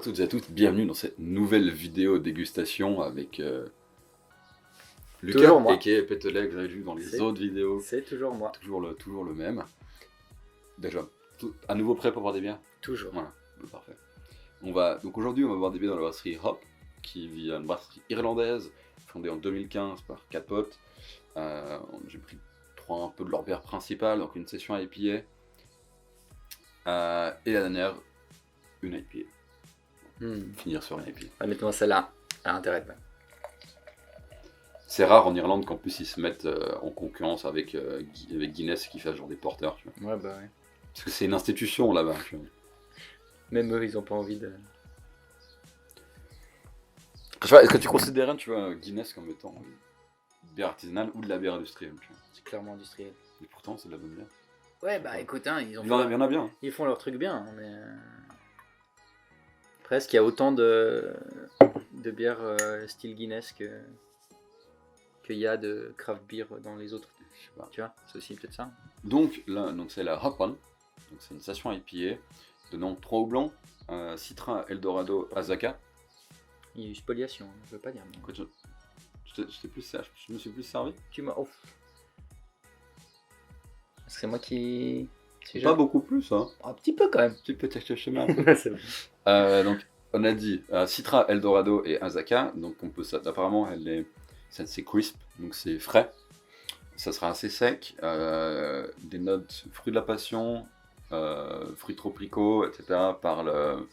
toutes et à tous, bienvenue dans cette nouvelle vidéo dégustation avec Lucas, Toujours moi. aka Petelet, que j'avais vu dans les autres vidéos. C'est toujours moi. Toujours le même. Déjà, à nouveau prêt pour boire des bières? Toujours. Voilà, parfait. Donc aujourd'hui, on va boire des bières dans la brasserie Hop, qui vit une brasserie irlandaise, fondée en 2015 par 4 potes. J'ai pris un peu de leur bière principale, donc une session IPA. Et la dernière, une IPA. Finir sur une IPA. Ah, mettez-moi celle-là. Elle a intérêt. Ouais. C'est rare en Irlande qu'en plus ils se mettent en concurrence avec Guinness qui fait genre des porteurs. Tu vois. Ouais, bah ouais. Parce que c'est une institution là-bas. Tu vois. Même eux, ils ont pas envie de. Est-ce que tu considérais Guinness comme étant une bière artisanale ou de la bière industrielle? Tu vois. C'est clairement industriel. Et pourtant, c'est de la bonne bière. Ouais, bah écoute, hein, Il y en a bien. Ils font leur truc bien, mais. Presque, il y a autant de bières style Guinness qu'il y a de craft beer dans les autres. Je sais pas. Tu vois, c'est aussi peut-être ça. Donc c'est la Hop On. Donc c'est une station IPA. Dedans 3 houblons, Citra, Eldorado, Azaka. Il y a eu spoliation, je veux pas dire. Écoute, je me suis plus servi. Tu m'as. Oh. Parce que c'est moi qui. Pas beaucoup plus, hein. Un petit peu quand même. Tu peux t'acheter chez moi. C'est bon. Donc on a dit Citra, Eldorado et Azaka. Donc on peut apparemment c'est crisp, donc c'est frais. Ça sera assez sec. Des notes fruits de la passion, fruits tropicaux, etc. par le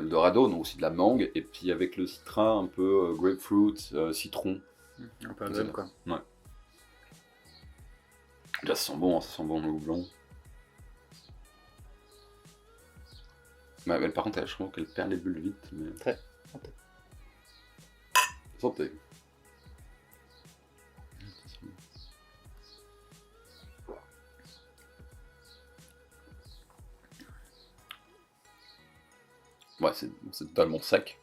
Dorado, donc aussi de la mangue, et puis avec le Citra un peu grapefruit, citron. Un peu agréable quoi. Ouais. Là, ça sent bon le houblon. Mais par contre, je trouve qu'elle perd les bulles vite. Mais... Très. Santé. Ouais, c'est totalement sec.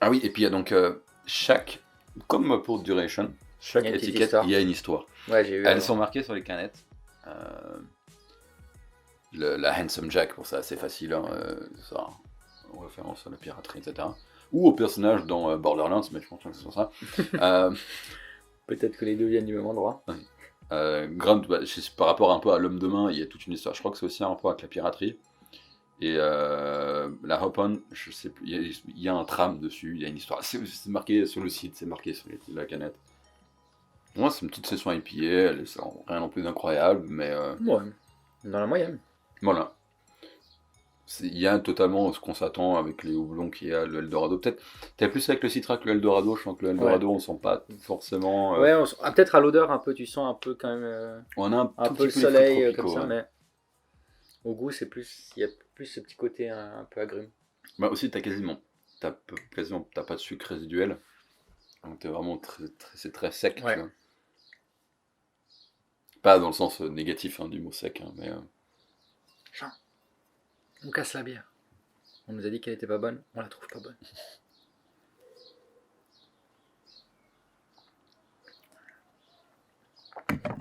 Ah oui, et puis il y a donc comme pour Duration, chaque étiquette, il y a une histoire. Ouais, j'ai vu. Elles sont marquées sur les canettes. La Handsome Jack, pour ça, c'est facile, hein, ça, en référence à la piraterie, etc. Ou au personnage dans Borderlands, mais je pense que c'est sur ça. Peut-être que les deux viennent du même endroit. Grunt, par rapport un peu à l'homme de main, il y a toute une histoire. Je crois que c'est aussi un rapport avec la piraterie. Et la Hop On, je sais plus, il y a un tram dessus, il y a une histoire. C'est marqué sur le site, c'est marqué sur la canette. Moi, c'est une petite session IPA, elle est rien non plus d'incroyable, mais. Ouais, dans la moyenne. Voilà. Il y a totalement ce qu'on s'attend avec les houblons qu'il y a, le Eldorado. Peut-être plus avec le Citra que le Eldorado. Je sens que le Eldorado, on sent pas forcément. Ouais, peut-être à l'odeur un peu, tu sens un peu quand même. On a un peu le soleil comme ça, mais au goût, c'est plus. Il y a plus ce petit côté un peu agrume. Bah aussi, t'as pas de sucre résiduel. Donc t'es vraiment c'est très sec. Ouais. Tu vois. Pas dans le sens négatif du mot sec, hein, mais. Jean, on casse la bière. On nous a dit qu'elle était pas bonne, on la trouve pas bonne.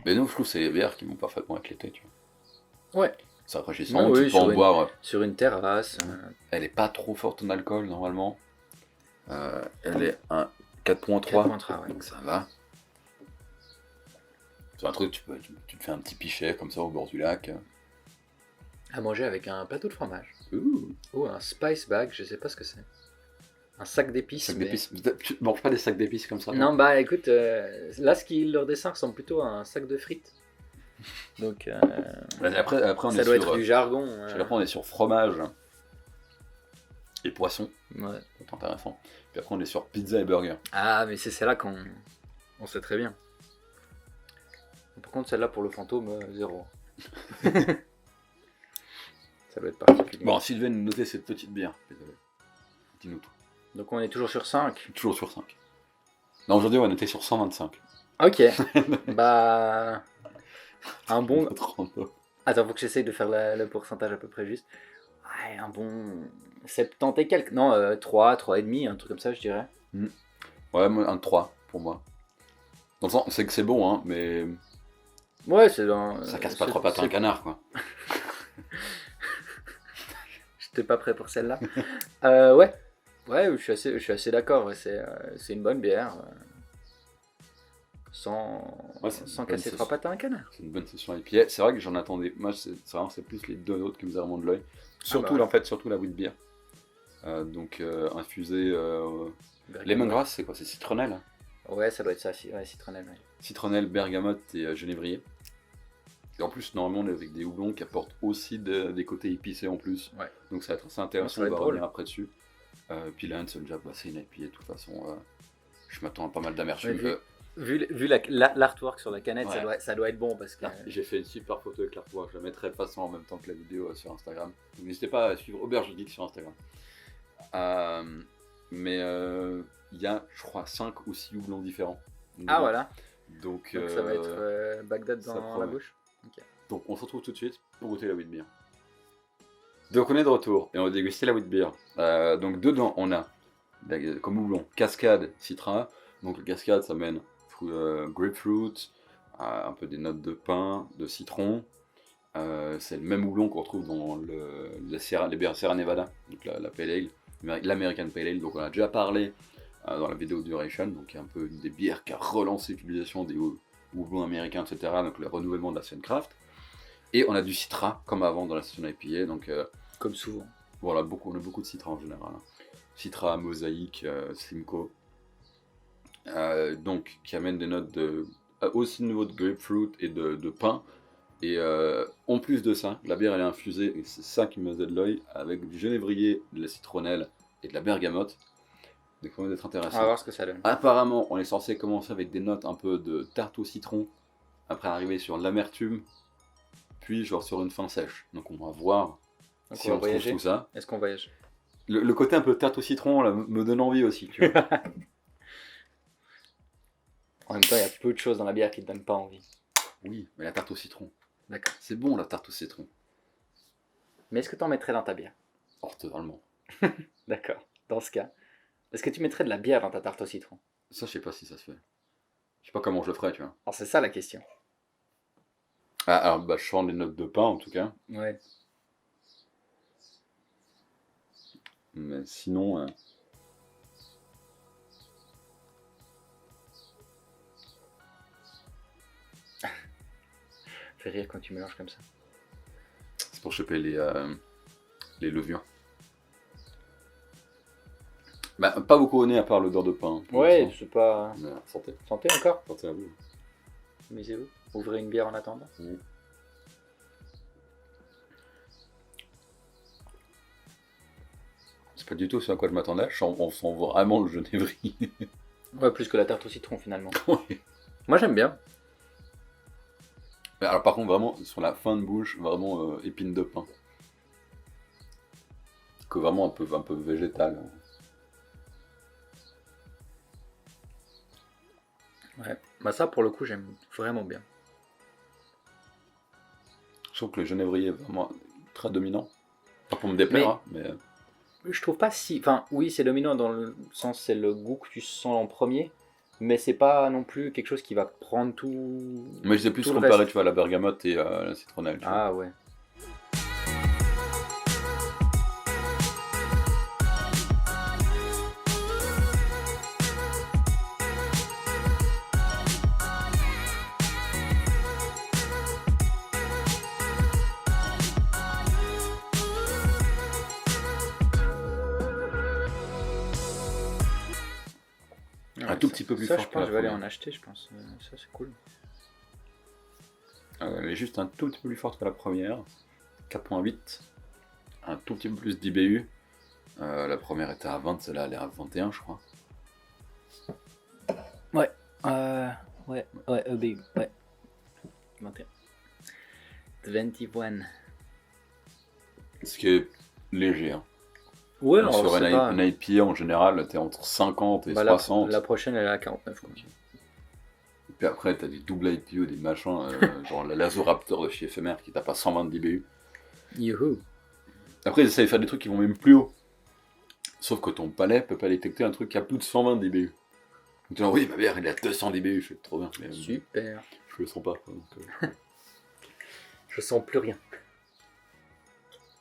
Mais non, je trouve que c'est les bières qui vont parfaitement avec l'été, tu vois. Ouais. C'est rafraîchissant, tu peux en boire. Sur une terrasse. Elle est pas trop forte en alcool normalement. Elle est un 4.3, 4.3, ouais. donc ça va. C'est un truc, tu te fais un petit pichet comme ça au bord du lac. À manger avec un plateau de fromage. Ouh. Ou un spice bag, je sais pas ce que c'est. Un sac d'épices. Tu manges pas des sacs d'épices comme ça? Non, bah écoute, là leur dessin ressemble plutôt à un sac de frites. Donc, après on ça est doit sur, être du jargon. Après on est sur fromage et poisson. Ouais. C'est intéressant. Puis après on est sur pizza et burger. Ah, mais c'est celle-là qu'on sait très bien. Par contre, celle-là pour le fantôme, 0. Ça doit être particulier. Bon, si tu devais nous noter cette petite bière, dis-nous tout. Donc on est toujours sur 5. Toujours sur 5. Non, aujourd'hui on va noter sur 125. Ok. Bah. Un bon. 39. Attends, faut que j'essaye de faire le pourcentage à peu près juste. un bon 70 et quelques. Non, 3, 3,5, un truc comme ça, je dirais. Ouais, moi, un 3 pour moi. Dans le sens, c'est que c'est bon, hein, mais Ouais, c'est dans. ça casse pas trois pattes à un canard, quoi. J'étais pas prêt pour celle-là. Ouais. Ouais, je suis assez d'accord. Ouais, c'est une bonne bière. Ouais, c'est une Sans bonne casser session. trois pattes à un canard. C'est une bonne session IPA. C'est vrai que j'en attendais. Moi, c'est plus les deux autres qui me faisaient vraiment de l'œil. Surtout, bah ouais. en fait, surtout la wheat beer. Donc, infusée. Bergamote. Lemongrass, c'est quoi? C'est citronnelle, hein. Ouais, ça doit être ça. Ouais, citronnelle. Ouais. Citronnelle, bergamote et genévrier. Et en plus, normalement, on est avec des houblons qui apportent aussi des côtés épicés en plus. Ouais. Donc, ça va être assez intéressant. Ça va On va être drôle. revenir après dessus. Puis là, Hanson Jab, c'est une IPA. De toute façon, je m'attends à pas mal d'amertume. Ouais, vu l'artwork sur la canette, Ouais. ça doit être bon parce que. J'ai fait une super photo avec l'artwork. Je la mettrai de toute façon en même temps que la vidéo sur Instagram. Donc, n'hésitez pas à suivre Auberge Geek sur Instagram. Mais il y a, je crois, 5 ou 6 houblons différents. Ah voilà. Donc, Ça va être Bagdad ça dans promet. la bouche. Ok. Donc on se retrouve tout de suite pour goûter la wheat beer. Donc on est de retour et on va déguster la wheat beer. Donc dedans on a comme houblon cascade citra. Donc le cascade ça mène grapefruit, un peu des notes de pin, de citron. C'est le même houblon qu'on retrouve dans les bières Sierra Nevada, donc la Pale Ale, l'American Pale Ale. Donc on a déjà parlé dans la vidéo Duration, donc un peu une des bières qui a relancé l'utilisation des houblons américains, etc. Donc le renouvellement de la scène craft. Et on a du citra, comme avant dans la session IPA, donc Comme souvent. voilà, on a beaucoup de citra en général. Hein. Citra, mosaïque, Simcoe, donc qui amène des notes aussi de niveau de grapefruit et de pain. Et en plus de ça, la bière elle est infusée, et c'est ça qui me faisait de l'œil, avec du genévrier, de la citronnelle et de la bergamote. Donc ça va être On intéressant. va voir ce que ça donne. Apparemment, on est censé commencer avec des notes un peu de tarte au citron, après arriver sur l'amertume, puis genre sur une fin sèche. Donc on va voir Donc si on va on trouve voyager. tout ça. Est-ce qu'on voyage? Le côté un peu tarte au citron là, me donne envie aussi. Tu vois. En même temps, il y a peu de choses dans la bière qui te donnent pas envie. Oui, mais la tarte au citron. D'accord. C'est bon la tarte au citron. Mais est-ce que tu en mettrais dans ta bière? Oh, totalement. D'accord. Dans ce cas, est-ce que tu mettrais de la bière dans ta tarte au citron? Ça, je sais pas si ça se fait. Je sais pas comment je le ferais, tu vois. Alors c'est ça la question. Alors, bah, je sens les notes de pain en tout cas. Ouais. Mais sinon. Fais rire quand tu mélanges comme ça. C'est pour choper les levures. Bah, pas beaucoup au nez à part l'odeur de pain. pour Ouais, l'instant. c'est pas. Mais, santé. Santé encore. Santé à vous. Amusez-vous. Ouvrez une bière en attendant. C'est pas du tout ce à quoi je m'attendais. On sent vraiment le genévrier. Ouais, plus que la tarte au citron finalement. Ouais. Moi j'aime bien. Mais alors par contre vraiment sur la fin de bouche vraiment épine de pain. Que vraiment un peu végétal. Ouais. Bah ça pour le coup j'aime vraiment bien. Je trouve que le genévrier est vraiment très dominant. Pas pour me déplaire, Mais- hein, mais Je trouve pas si. Enfin, oui, c'est dominant dans le sens c'est le goût que tu sens en premier, mais c'est pas non plus quelque chose qui va prendre tout. mais je sais plus tout le comparer reste. tu vois la bergamote et la citronnelle. Tu vois. Ah ouais. Un tout petit peu plus ça, fort je que pense la que je vais aller première. en acheter, je pense. Ça c'est cool. Mais juste un tout petit peu plus forte que la première. 4.8. Un tout petit peu plus d'IBU. La première était à 20, celle-là elle est à 21 je crois. Ouais, ouais, big, ouais. 21. 21. Ce qui est léger. Hein. Ouais, Donc, alors sur c'est pas... une IPA en général, t'es entre 50 et Bah, 60. la prochaine elle est à 49. Quoi. Et puis après, t'as des double IPA, des machins, genre la Lazoraptor de chez Éphémère qui tape à 120 d'IBU. Youhou. Après, ils essayent de faire des trucs qui vont même plus haut. Sauf que ton palais peut pas détecter un truc qui a plus de 120 dBU. Donc tu dis, oui, ma bière, elle est à 200 dBU, je fais trop bien. Mais, Super. je le sens pas. Quoi, donc, Je sens plus rien.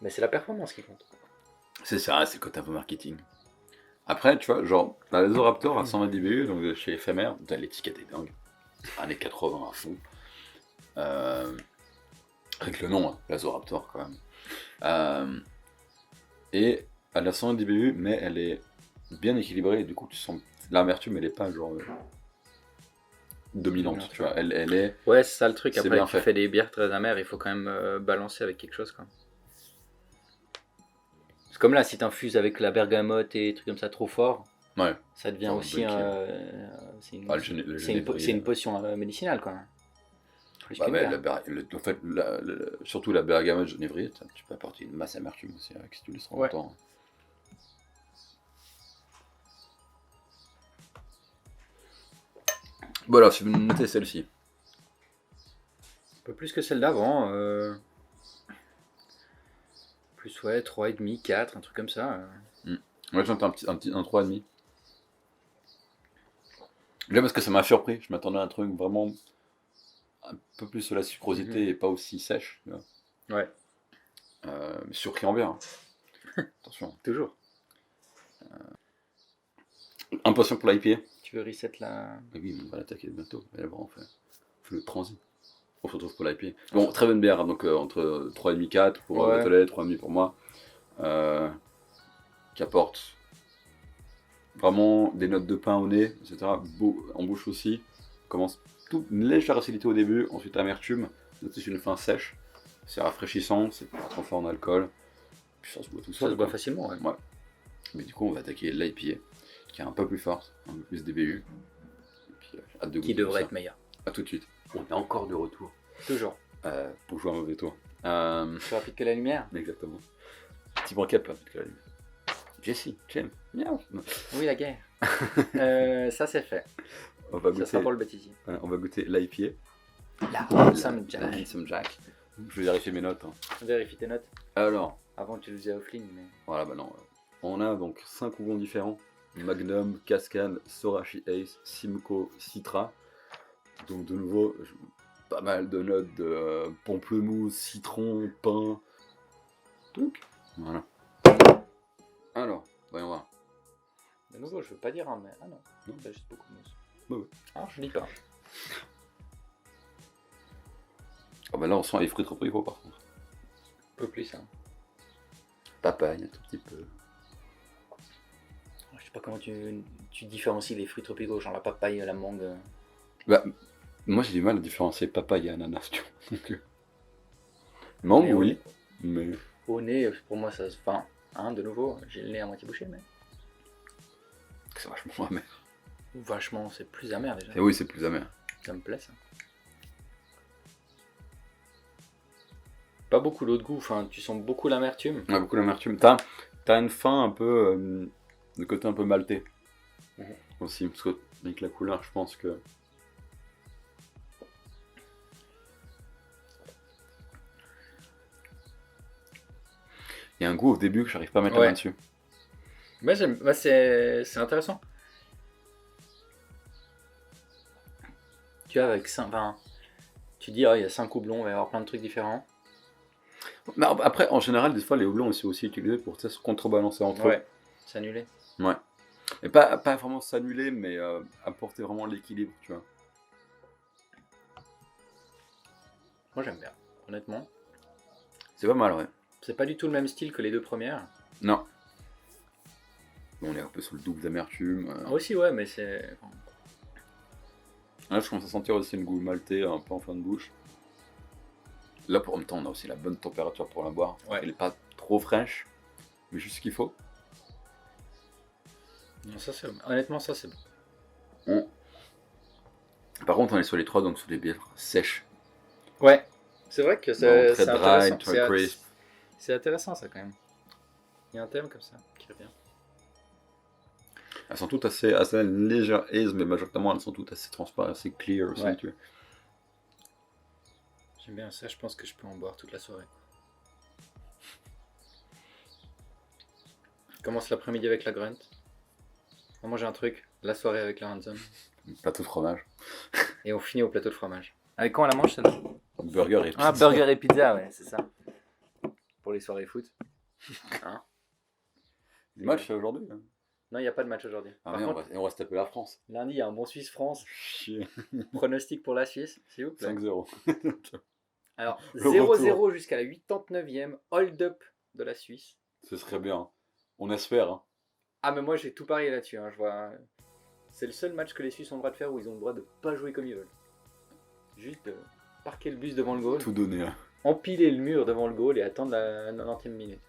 Mais c'est la performance qui compte. c'est ça, c'est le côté un peu marketing. Après, tu vois, genre, la Lasoraptor à 120 dBU, donc chez Éphémère, l'étiquette est dingue. Années 80 à fond. Avec le nom, hein, Lasoraptor quand même. Et elle a 120 dBU, mais elle est bien équilibrée, et du coup, tu sens l'amertume, elle est pas genre dominante, tu vois. Elle est. Ouais, c'est ça le truc. C'est Après, bien tu fait. fais des bières très amères, il faut quand même balancer avec quelque chose, quoi. C'est comme là, si t'infuses avec la bergamote et des trucs comme ça trop fort, Ouais. ça devient Genre aussi c'est une, Ah, le c'est une po- genévrier. c'est une potion médicinale, quoi. Plus Bah, qu'une mais bière. en fait, surtout la bergamote genévrier, tu peux apporter une masse amertume aussi avec si tu laisses Ouais. longtemps. Voilà, si vous notez celle-ci. Un peu plus que celle d'avant. Plus, ouais, 3,5, 4, un truc comme ça. Moi j'entends un 3,5. Déjà parce que ça m'a surpris, je m'attendais à un truc vraiment un peu plus sur la sucrosité et pas aussi sèche. Tu vois. Ouais, Mais surpris en bien. Hein. Attention. toujours. Impatient pour l'IPA. Tu veux reset la... Mais oui, on va l'attaquer bientôt. Et là, on fait le transit. On se retrouve pour l'IPA. Bon, très bonne bière, hein, donc entre 3,5 4 pour Ouais. Beaujolais, 3,5 pour moi. Qui apporte vraiment des notes de pain au nez, etc. Beau, en bouche aussi. Commence une légère acidité au début, ensuite amertume, c'est une fin sèche. C'est rafraîchissant, c'est pas trop fort en alcool. Puis ça se boit tout seul. Ça se boit quoi. facilement, ouais. Ouais. Mais du coup, on va attaquer l'IPA, qui est un peu plus forte, un peu plus DBU. Et puis, hâte de Qui goûter devrait ça. être meilleur. A tout de suite. On est encore de retour Toujours. pour jouer un mauvais tour. Plus rapide que la lumière. Exactement. Petit banquet plus rapide que la lumière. Jesse, James, miaou. Oui, la guerre. Ça, c'est fait. On va Ça sera pour goûter, le bêtisier. on va goûter l'IPA. La Handsome La Jack. Handsome Jack. Je vais vérifier mes notes. Hein. Vérifie tes notes. Alors, Avant, tu le faisais offline, mais... voilà, bah non. On a donc 5 houblons différents. Magnum, Cascade, Sorachi Ace, Simcoe, Citra. Donc de nouveau, pas mal de notes de pamplemousse, citron, pain. Truc. Voilà. Alors, voyons voir. De nouveau, je veux pas dire, hein, mais... Ah non, Non. c'est juste beaucoup de mousse. Bah ouais. Ah, je dis pas. Ah bah là, on sent les fruits tropicaux par contre. Un peu plus, hein. Papaye, un tout petit peu. Je sais pas comment tu différencies les fruits tropicaux, genre la papaye, la mangue. Bah, moi j'ai du mal à différencier papaye et ananas, tu vois. Donc, mangue, Mais oui, mais. Au nez, pour moi, ça se... Enfin, hein, de nouveau, j'ai le nez à moitié bouché, mais... C'est vachement amer. Vachement, c'est plus amer déjà. Et oui, c'est plus amer. Ça me plaît, ça. Pas beaucoup d'eau de goût, enfin, tu sens beaucoup l'amertume. On a beaucoup d'amertume. T'as une fin un peu. de côté un peu maltais. Aussi, parce que avec la couleur, je pense que. Il y a un goût au début que j'arrive pas à mettre la main dessus. Ouais, c'est intéressant. Tu vois, avec 5, enfin, tu dis, il y a 5 houblons, il va y avoir plein de trucs différents. Mais après, en général, des fois, les houblons sont aussi utilisés pour se contrebalancer entre eux. S'annuler. Ouais. Et pas vraiment s'annuler, mais apporter vraiment l'équilibre, tu vois. Moi, j'aime bien, honnêtement. C'est pas mal, ouais. C'est pas du tout le même style que les deux premières. Non. On est un peu sur le double d'amertume. Aussi, ouais, mais c'est... Là, je commence à sentir aussi le goût maltais un peu en fin de bouche. Là, pour en même temps, on a aussi la bonne température pour la boire. Ouais. Elle est pas trop fraîche, mais juste ce qu'il faut. Non, ça, c'est... Honnêtement, ça, c'est bon. Par contre, on est sur les trois, donc sur des bières sèches. Ouais. C'est vrai que Très c'est dry, intéressant. très crisp. C'est intéressant, ça, quand même. Il y a un thème comme ça qui revient. Elles sont toutes assez une légère haze, mais majoritairement elles sont toutes assez transparentes, assez clear aussi. Ouais. Tu vois. J'aime bien ça, je pense que je peux en boire toute la soirée. commence l'après-midi avec la Grunt. On mange un truc, la soirée avec la Ransom. Plateau de fromage. Et on finit au plateau de fromage. Avec quoi on la mange celle-là? Burger et pizza. Ah, burger et pizza, ouais, c'est ça. Pour les soirées foot. Hein? Le match aujourd'hui. Hein. Non, il n'y a pas de match aujourd'hui. Ah, Par mais contre, on va se taper la France. lundi, il y a un bon Suisse-France. Chier. Pronostic pour la Suisse, s'il vous plaît. 5-0. Alors, Le 0-0 retour. jusqu'à la 89e, hold-up de la Suisse. Ce serait bien. On espère. Hein. Ah, mais moi, j'ai tout parié là-dessus. Hein. Je vois... C'est le seul match que les Suisses ont le droit de faire où ils ont le droit de pas jouer comme ils veulent. Juste de parquer le bus devant le goal, Tout donner. Hein. empiler le mur devant le goal et attendre la 90e minute.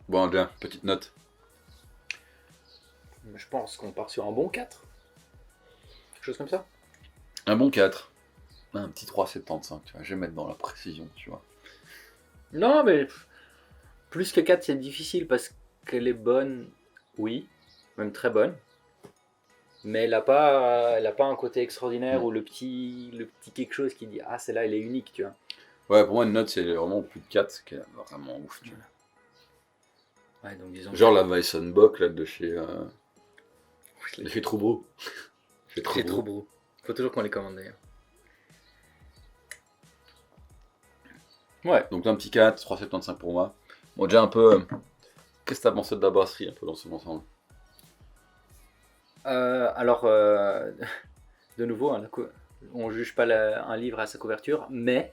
Bon, bien, petite note. Je pense qu'on part sur un bon 4. Quelque chose comme ça. Un bon 4. Un petit 3,75. Tu vois. Je vais mettre dans la précision, tu vois. Non, mais plus que 4, c'est difficile parce qu'elle est bonne, oui, même très bonne. Mais elle n'a pas un côté extraordinaire ou le petit quelque chose qui dit ah, celle-là, elle est unique, tu vois. Ouais, pour moi, une note, c'est vraiment plus de 4, qui est vraiment ouf. Tu vois. Ouais, donc disons. Genre la Weissenbock, là, de chez Troubreau. C'est trop beau. Faut toujours qu'on les commande d'ailleurs. Ouais. Donc un petit 4, 3,75 pour moi. Bon, déjà un peu... qu'est-ce que t'as pensé de la brasserie, un peu dans son ensemble? Alors, de nouveau, hein, on juge pas un livre à sa couverture, mais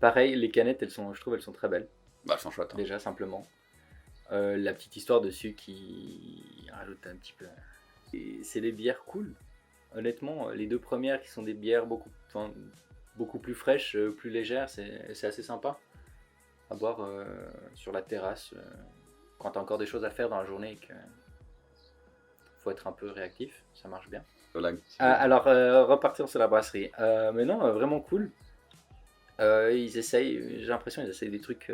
pareil, les canettes, je trouve, elles sont très belles. Bah, elles sont chouettes. Hein. Déjà, simplement. La petite histoire dessus qui rajoute un petit peu. Et c'est des bières cool. Honnêtement, les deux premières qui sont des bières beaucoup plus fraîches, plus légères, c'est assez sympa à boire sur la terrasse quand t'as encore des choses à faire dans la journée et que faut être un peu réactif, ça marche bien. Alors, repartir sur la brasserie. Mais non, vraiment cool. Ils essayent, j'ai l'impression qu'ils essayent des trucs,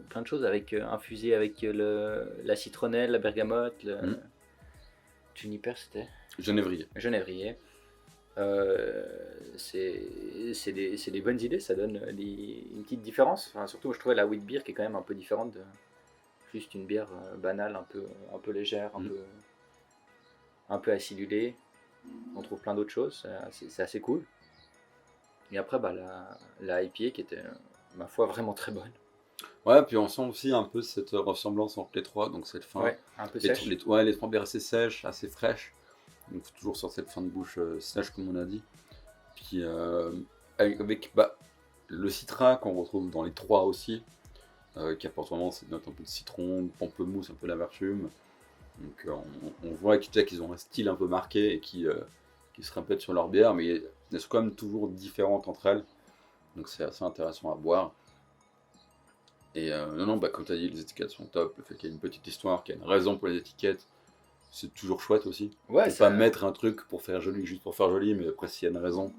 plein de choses avec infusé avec la citronnelle, la bergamote, le juniper, c'était genévrier. C'est des bonnes idées, ça donne une petite différence. Enfin, surtout, je trouvais la wheat beer qui est quand même un peu différente de juste une bière banale, un peu légère, un peu acidulée. On trouve plein d'autres choses, c'est assez cool. Et après, bah, la IPA qui était, ma foi, vraiment très bonne. Ouais, puis on sent aussi un peu cette ressemblance entre les trois, donc cette fin. Ouais, un peu sèche. Les trois bières assez sèches, assez fraîches. Donc toujours sur cette fin de bouche sèche comme on a dit. Puis avec le citron qu'on retrouve dans les trois aussi, qui apporte vraiment cette note un peu de citron, de pamplemousse, un peu d'amertume. Donc on voit qu'ils ont un style un peu marqué et qui se répètent sur leur bière, mais elles sont quand même toujours différentes entre elles. Donc c'est assez intéressant à boire. Et non, comme tu as dit, les étiquettes sont top. Le fait qu'il y ait une petite histoire, qu'il y ait une raison pour les étiquettes, c'est toujours chouette aussi. Ouais, pas mettre un truc pour faire joli, juste pour faire joli, mais après s'il y a une raison,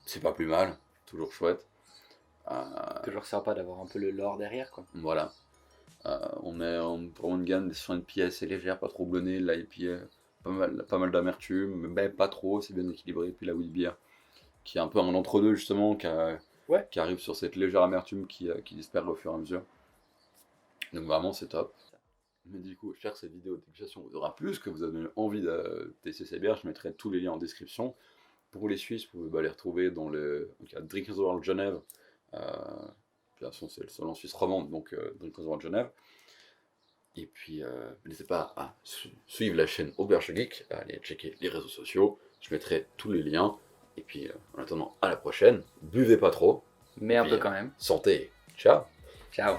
c'est pas plus mal. Toujours chouette. Toujours sympa d'avoir un peu le lore derrière, quoi. Voilà. On est vraiment une gamme sur une pièce assez légère, pas trop blonnée. La IPA, pas mal d'amertume, mais pas trop, c'est bien équilibré. Et puis la wheat beer, qui est un peu un entre-deux justement, qui arrive sur cette légère amertume qui disparaît au fur et à mesure. Donc vraiment c'est top. Mais du coup, j'espère que cette vidéo de dégustation vous aura plu, que vous avez envie de tester ces bières. Je mettrai tous les liens en description. Pour les Suisses, vous pouvez les retrouver dans le Drinkers World Genève. De toute façon, c'est le seul en Suisse romande, donc Drinkers World Genève. Et puis, n'hésitez pas à suivre la chaîne Auberge Geek, à aller checker les réseaux sociaux. Je mettrai tous les liens. Et puis, en attendant, à la prochaine. Buvez pas trop. Mais un peu quand même. Santé. Ciao. Ciao.